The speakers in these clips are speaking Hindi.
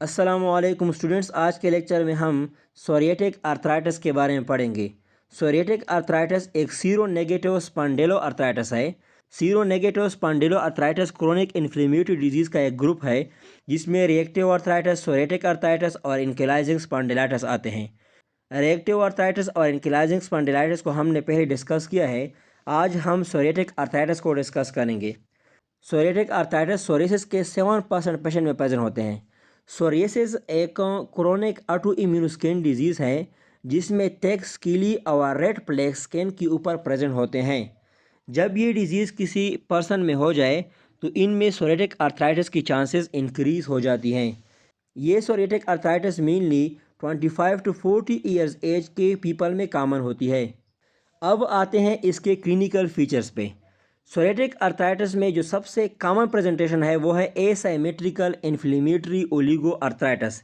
अस्सलामुअलैकुम स्टूडेंट्स, आज के लेक्चर में हम सोरियाटिक आर्थराइटिस के बारे में पढ़ेंगे। सोरियाटिक आर्थराइटिस एक सीरोनेगेटिव स्पॉन्डिलो आर्थराइटिस है। Seronegative स्पॉन्डिलो arthritis chronic inflammatory disease का एक ग्रुप है जिसमें रिएक्टिव आर्थराइटिस, सोरियाटिक आर्थराइटिस और एंकिलाइजिंग स्पॉन्डिलाइटिस आते हैं। रिएक्टिव आर्थराइटिस और एंकिलाइजिंग स्पॉन्डिलाइटिस को हमने पहले डिस्कस किया है। आज हम सोरियाटिक आर्थराइटिस को डिस्कस करेंगे। सोरियाटिक आर्थराइटिस सोरियासिस के 7% पेशेंट में प्रेजेंट होते हैं। सोरियासिस एक chronic auto immune skin disease है जिसमें टेक्स, स्कीली और रेड प्लेग स्किन के ऊपर प्रेजेंट होते हैं। जब ये डिजीज़ किसी पर्सन में हो जाए तो इनमें सोरियाटिक आर्थराइटिस की चांसेस इंक्रीज़ हो जाती हैं। ये psoriatic arthritis mainly 25 to 40 years age के पीपल में कॉमन होती है। अब आते हैं इसके क्लिनिकल फीचर्स पे। सोरियाटिक आर्थराइटिस में जो सबसे कॉमन प्रेजेंटेशन है वो है एसाइमेट्रिकल इन्फ्लेमेटरी ओलिगो आर्थराइटिस।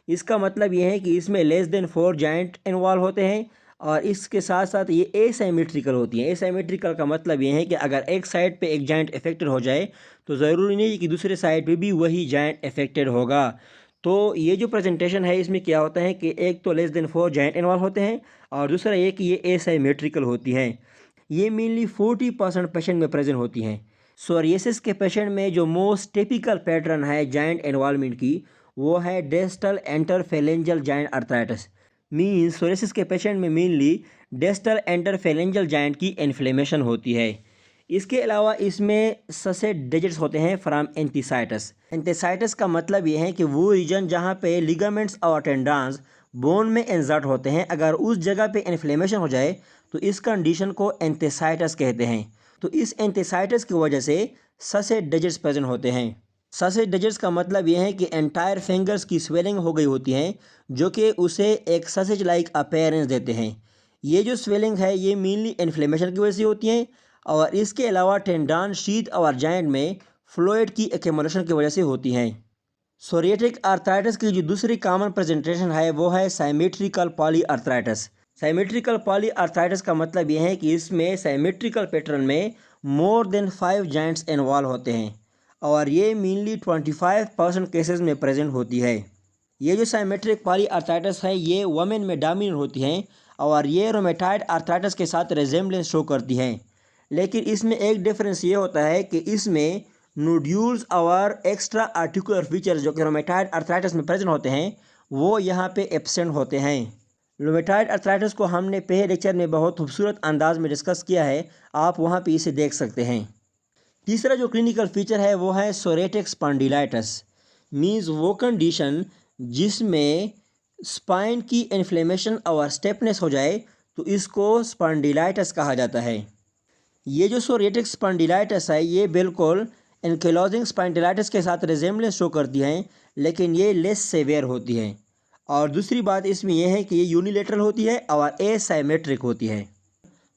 इसका मतलब ये है कि इसमें लेस देन 4 जॉइंट इन्वॉल्व होते हैं और इसके साथ साथ ये एसाइमेट्रिकल होती हैं। एसाइमेट्रिकल का मतलब ये है कि अगर एक साइड पे एक जॉइंट अफेक्टेड हो जाए तो ज़रूरी नहीं कि दूसरे साइड पे भी वही जॉइंट अफेक्टेड होगा। तो ये जो प्रेजेंटेशन है इसमें क्या होता है कि एक तो लेस देन 4 जॉइंट इन्वॉल्व होते हैं और दूसरा ये कि ये एसाइमेट्रिकल होती हैं। ये मेनली 40% पेशेंट में प्रेजेंट होती हैं। सोरियासिस के पेशेंट में जो मोस्ट टिपिकल पैटर्न है जॉइंट इन्वॉल्वमेंट की वो है distal interphalangeal joint arthritis. Means psoriasis के पेशेंट में मेनली डिस्टल इंटरफेरेंजियल जॉइंट की इन्फ्लेमेशन होती है। इसके अलावा इसमें ससेट डिजिट्स होते हैं फ्रॉम एंथीसाइटिस। एंथीसाइटिस का मतलब ये है कि वो रीजन जहाँ पे लिगामेंट्स और टेंडन्स बोन में इंसर्ट होते हैं, अगर उस जगह पे इन्फ्लेमेशन हो जाए तो इस कंडीशन को एंथीसाइटिस कहते हैं। तो इस एंथीसाइटिस की वजह से ससेट डिजिट्स प्रेजेंट होते हैं। ससेट डिजिट्स का मतलब यह है कि एंटायर फिंगर्स की स्वेलिंग हो गई होती है जो कि उसे एक ससेज लाइक अपीयरेंस देते हैं। ये जो स्वेलिंग है ये मेनली इन्फ्लेमेशन की वजह से होती है और इसके अलावा टेंडन, शीथ और जॉइंट में फ्लूइड की एक्यूमुलेशन की वजह से होती हैं। सोरियाटिक आर्थराइटिस की जो दूसरी कॉमन प्रेजेंटेशन है वो है symmetrical poly arthritis. Symmetrical poly arthritis का मतलब यह है कि इसमें साइमेट्रिकल पैटर्न में मोर देन 5 जॉइंट्स इन्वॉल्व होते हैं और ये मेनली 25% केसेस में प्रेजेंट होती है। ये जो साइमेट्रिक पॉली आर्थराइटिस है ये वुमेन में डोमिनेंट होती हैं और ये रोमेटॉइड आर्थराइटिस के साथ रिजेम्बलेंस शो करती हैं। लेकिन इसमें एक डिफरेंस ये होता है कि इसमें नोड्यूल्स और एक्स्ट्रा आर्टिकुलर फीचर्स जो कि रोमेटॉइड आर्थराइटिस में प्रेजेंट होते हैं वो यहाँ पे एब्सेंट होते हैं। रोमेटॉइड आर्थराइटिस को हमने पहले लेक्चर में बहुत खूबसूरत अंदाज में डिस्कस किया है, आप वहाँ पे इसे देख सकते हैं। तीसरा जो क्लिनिकल फीचर है वो है सोरियाटिक स्पॉन्डिलाइटिस। मींस वो कंडीशन जिसमें स्पाइन की इन्फ्लेमेशन और स्टेपनेस हो जाए तो इसको स्पॉन्डिलाइटिस कहा जाता है। ये जो सोरियाटिक स्पॉन्डिलाइटिस है ये बिल्कुल एंकिलोजिंग स्पॉन्डिलाइटिस के साथ रिजेम्बलेंस शो करती हैं, लेकिन ये लेस सेवियर होती हैं। और दूसरी बात इसमें यह है कि ये यूनिलेटरल होती है और एसाइमेट्रिक होती है।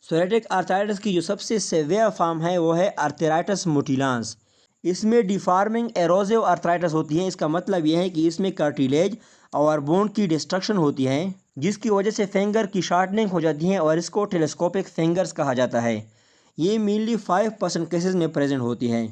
सोरियाटिक आर्थराइटिस की जो सबसे सेवियर फॉर्म है वो है आर्थराइटिस मोटिलांस। इसमें डिफार्मिंग एरोसिव आर्थराइटिस होती है। इसका मतलब यह है कि इसमें कार्टिलेज और बोन की डिस्ट्रक्शन होती है जिसकी वजह से फिंगर की शार्टनिंग हो जाती है और इसको टेलीस्कोपिक फिंगर्स कहा जाता है। ये मेनली 5% केसेस में प्रेजेंट होती हैं।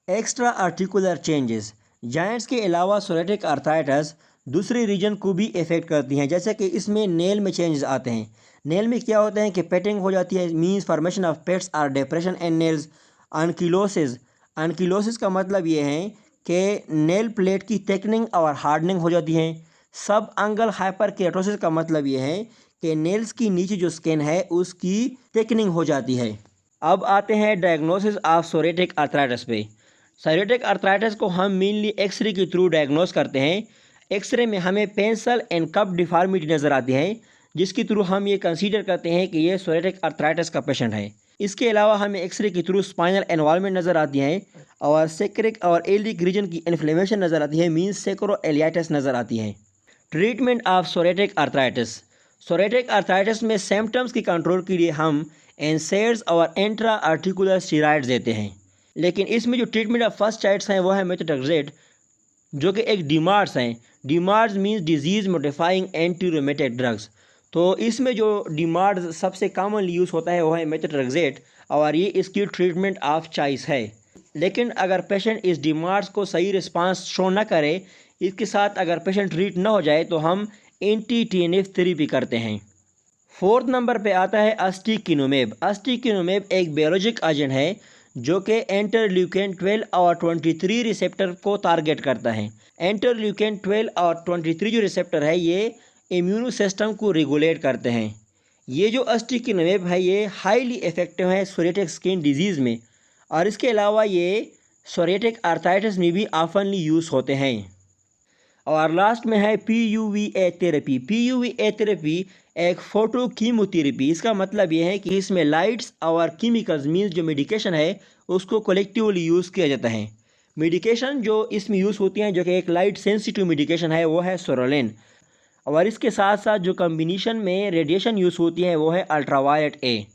एक्स्ट्रा आर्टिकुलर चेंजेस, जॉइंट्स के अलावा सोरियाटिक आर्थराइटिस दूसरे रीजन को भी इफेक्ट करती हैं, जैसे कि इसमें नेल में चेंजेस आते हैं। नेल में क्या होता है कि पेटिंग हो जाती है, मींस फॉर्मेशन ऑफ पेट्स और depression and nails. Ankylosis, ankylosis का मतलब ये है कि नेल प्लेट की थिकनिंग और हार्डनिंग हो जाती है। सब एंगल हाइपरकेराटोसिस का मतलब ये है कि नेल्स की नीचे जो स्किन है उसकी थिकनिंग हो जाती है। अब आते हैं डायग्नोसिस ऑफ सोरियाटिक आर्थराइटिस पे। सोरियाटिक आर्थराइटिस को हम मेनली एक्सरे के थ्रू डायग्नोस करते हैं। एक्सरे में हमें पेंसिल एंड कप डिफॉर्मिटी नज़र आती है जिसके थ्रू हम ये कंसीडर करते हैं कि ये सोरियाटिक आर्थराइटिस का पेशेंट है। इसके अलावा हमें एक्सरे के थ्रू स्पाइनल एनवायरनमेंट नज़र आती है और सेक्रिक और एलिक रीजन की इन्फ्लेमेशन नज़र आती है, मींस सेक्रोएलियाटिस नज़र आती है। Treatment of psoriatic arthritis. Psoriatic arthritis में सिम्टम्स की कंट्रोल के लिए हम एनसेड्स और इंट्रा आर्टिकुलर स्टेरॉइड्स देते हैं, लेकिन इसमें जो ट्रीटमेंट ऑफ फर्स्ट चाइल्ड्स हैं वो है मेथोट्रेक्सेट जो कि एक डीमार्स हैं। DMARDs means disease modifying anti rheumatic drugs. तो इसमें जो डीमार्स सबसे कॉमनली यूज़ होता है वो है मेथोट्रेक्सेट और ये इसकी ट्रीटमेंट ऑफ चॉइस है। लेकिन अगर पेशेंट इस डीमार्स को सही रिस्पांस शो न करे इसके साथ अगर पेशेंट ट्रीट ना हो जाए तो हम एंटी TNF थेरेपी करते हैं। 4th नंबर पे आता है अस्टिकिनुमेब। अस्टिकिनुमेब एक बायोलॉजिक एजेंट है जो कि इंटरल्यूकेन 12 और 23 रिसेप्टर को टारगेट करता है। इंटरल्यूकेन 12 और 23 जो रिसेप्टर है ये इम्यून सिस्टम को रेगुलेट करते हैं। ये जो अस्टिकिनुमेब है ये हाईली इफेक्टिव है सोरियाटिक स्किन डिजीज़ में, और इसके अलावा ये सोरियाटिक आर्थराइटिस में भी ऑफनली यूज़ होते हैं। और लास्ट में है PUVA थेरेपी। PUVA थेरेपी एक फोटो कीमोथेरेपी। इसका मतलब ये है कि इसमें लाइट्स और केमिकल्स मीन्स जो मेडिकेशन है उसको कलेक्टिवली यूज़ किया जाता है। मेडिकेशन जो इसमें यूज़ होती हैं जो कि एक लाइट सेंसिटिव मेडिकेशन है वो है सोरोलिन, और इसके साथ साथ जो कम्बिनेशन में रेडिएशन यूज़ होती है वो है अल्ट्रावायलेट ए।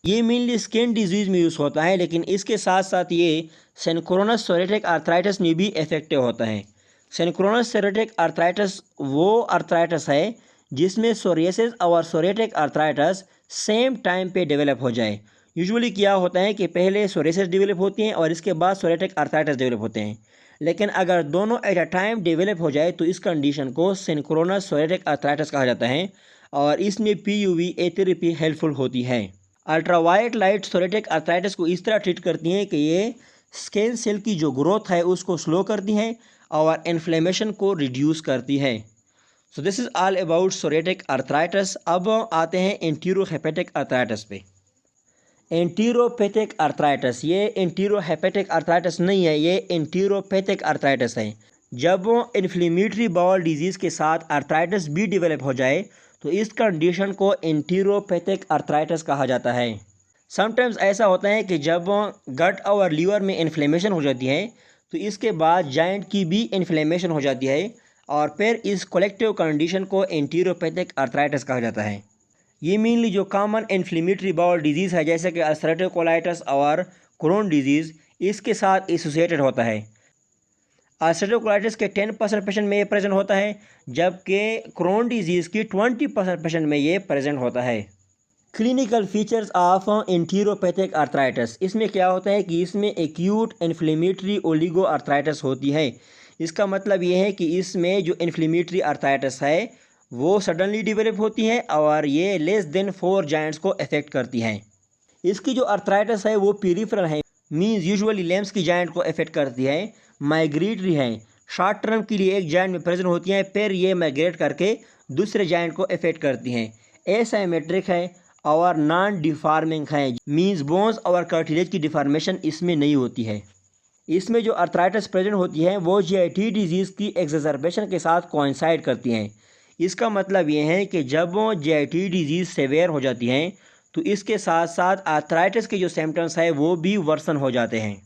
ये मेनली स्किन डिजीज़ में यूज़ होता है, लेकिन इसके साथ साथ ये सिंक्रोनस सोरियाटिक आर्थराइटिस में भी इफेक्टिव होता है। सिंक्रोनस सोरियाटिक आर्थराइटिस वो आर्थराइटिस है जिसमें सोरियासिस और सोरियाटिक आर्थराइटिस सेम टाइम पे डेवलप हो जाए। यूजुअली क्या होता है कि पहले सोरियासिस डेवलप होती हैं और इसके बाद सोरियाटिक आर्थराइटिस डेवलप होते हैं, लेकिन अगर दोनों एट अ टाइम डेवलप हो जाए तो इस कंडीशन को सिंक्रोनस सोरियाटिक आर्थराइटिस कहा जाता है, और इसमें PUVA थेरेपी हेल्पफुल होती है। अल्ट्रावायलेट लाइट सोरियाटिक आर्थराइटिस को इस तरह ट्रीट करती हैं कि ये स्किन सेल की जो ग्रोथ है उसको स्लो करती हैं और इन्फ्लेमेशन को रिड्यूस करती है। So this is all about psoriatic arthritis. अब आते हैं एंटीरोहेपेटिक आर्थराइटिस पे। एंटीरोपैथिक आर्थराइटिस, ये एंटीरोहेपेटिक आर्थराइटिस नहीं है, ये एंटीरोपैथिक आर्थराइटिस है। जब इन्फ्लेमेटरी बाउल डिजीज़ के साथ आर्थराइटिस भी डेवलप हो जाए तो इस कंडीशन को एंटीरोपैथिक आर्थराइटिस कहा जाता है। समटाइम्स ऐसा होता है कि जब गट और लीवर में इन्फ्लेमेशन हो जाती है तो इसके बाद जॉइंट की भी इन्फ्लेमेशन हो जाती है, और फिर इस कलेक्टिव कंडीशन को एंटीरोपैथिक आर्थराइटिस कहा जाता है। ये मेनली जो कॉमन इन्फ्लेमेटरी बाउल डिजीज़ है जैसे कि अल्सरेटिव कोलाइटिस और क्रोन डिजीज़ इसके साथ एसोसिएटेड होता है। अल्सरेटिव कोलाइटिस के 10% पेशेंट में ये प्रेजेंट होता है, जबकि क्रोन डिजीज़ की 20% पेशेंट में ये प्रेजेंट होता है। Clinical features of enteropathic arthritis, इसमें क्या होता है कि इसमें एक्यूट इन्फ्लेमेटरी ओलिगो आर्थराइटिस होती है। इसका मतलब ये है कि इसमें जो इन्फ्लेमेटरी आर्थराइटिस है वो सडनली डेवलप होती है और ये लेस देन 4 जॉइंट्स को अफेक्ट करती हैं। इसकी जो आर्थराइटिस है वो पेरिफेरल है, मींस यूजुअली लिम्स की जॉइंट को अफेक्ट करती है। माइग्रेटरी है, शॉर्ट टर्म के लिए एक जॉइंट में प्रेजेंट होती हैं, फिर ये माइग्रेट करके दूसरे जॉइंट को अफेक्ट करती हैं। एसाइमेट्रिक है और नॉन डिफार्मिंग है, मींस बोन्स और कार्टिलेज की डिफॉर्मेशन इसमें नहीं होती है। इसमें जो आर्थराइटिस प्रेजेंट होती है वो GIT डिजीज़ की एक्सजर्बेशन के साथ कोइंसाइड करती हैं। इसका मतलब ये है कि जब वो GIT डिजीज़ सेवेयर हो जाती हैं तो इसके साथ साथ आर्थराइटिस के जो सिम्टम्स हैं वो भी वर्सन हो जाते हैं।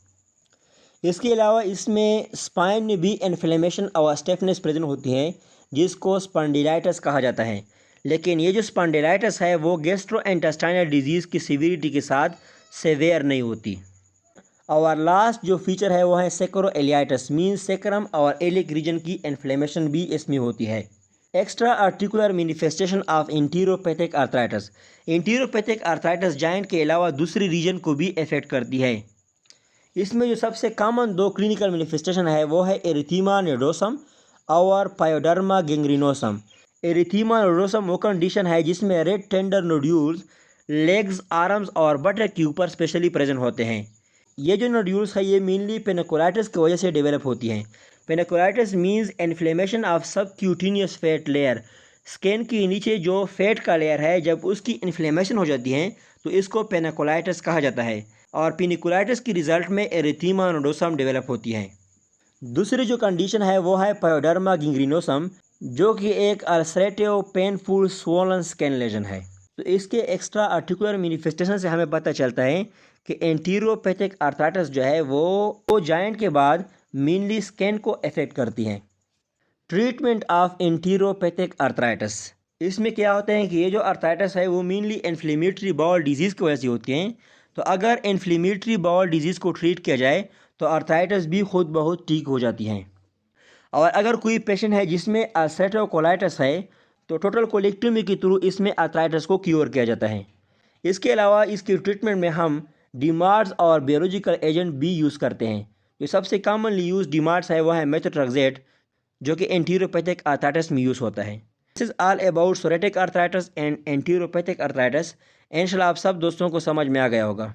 इसके अलावा इसमें स्पाइन में भी इन्फ्लेमेशन और स्टिफनेस प्रेजेंट होती है जिसको स्पॉन्डिलाइटिस कहा जाता है, लेकिन ये जो स्पॉन्डिलाइटिस है वो गैस्ट्रोइंटेस्टाइनल डिजीज़ की सीवियरिटी के साथ सेवेयर नहीं होती। और लास्ट जो फीचर है वो है सेक्रोइलियाइटिस, मींस सेक्रम और एलिक रीजन की इन्फ्लेमेशन भी इसमें होती है। Extra articular manifestation of enteropathic arthritis, enteropathic arthritis joint के अलावा दूसरी रीजन को भी अफेक्ट करती है। इसमें जो सबसे कॉमन 2 क्लिनिकल मैनिफेस्टेशन है वो है एरिथीमा नोडोसम और पायोडर्मा गैंग्रीनोसम। एरिथीमा नोडोसम वो कंडीशन है जिसमें red tender nodules legs, arms और बटक के ऊपर स्पेशली प्रेजेंट होते हैं। ये जो नोड्यूल्स है ये मेनली पेनिकुलाइटिस की वजह से डेवलप होती हैं। Panniculitis means inflammation of subcutaneous fat layer, skin के नीचे जो फैट का लेयर है जब उसकी इन्फ्लेमेशन हो जाती है तो इसको पेनिकुलाइटिस कहा जाता है, और पेनिकुलाइटिस की रिजल्ट में एरिथीमा नोडोसम डेवलप होती है। दूसरी जो कंडीशन है वो है पायोडर्मा गैंग्रीनोसम, जो कि एक ulcerative painful swollen skin lesion है। तो इसके एक्स्ट्रा आर्टिकुलर मैनिफेस्टेशन से हमें पता चलता है कि एंटीरोपैथिक आर्थराइटिस जो है वो जॉइंट के बाद मेनली स्किन को अफेक्ट करती हैं। ट्रीटमेंट ऑफ एंटीरोपैथिक आर्थराइटिस, इसमें क्या होता है कि ये जो आर्थराइटिस है वो मेनली इन्फ्लेमेटरी बाउल डिजीज़ की वजह से होती हैं। तो अगर इन्फ्लेमेटरी बाउल डिजीज़ को ट्रीट किया जाए तो आर्थराइटिस भी खुद बहुत ठीक हो जाती हैं। और अगर कोई पेशेंट है जिसमें अल्सरेटिव कोलाइटिस है तो टोटल कोलेक्टोमी के थ्रू इसमें आर्थराइटिस को क्योर किया जाता है। इसके अलावा इसके ट्रीटमेंट में हम डीमार्स और बायोलॉजिकल एजेंट भी यूज़ करते हैं। जो सबसे कॉमनली यूज डीमार्स है वह है मेथोट्रेक्सेट, जो कि एंटीरियोपैथिक आर्थराइटिस में यूज़ होता है। This is all about psoriatic arthritis and enteropathic arthritis. इंशाल्लाह आप सब दोस्तों को समझ में आ गया होगा।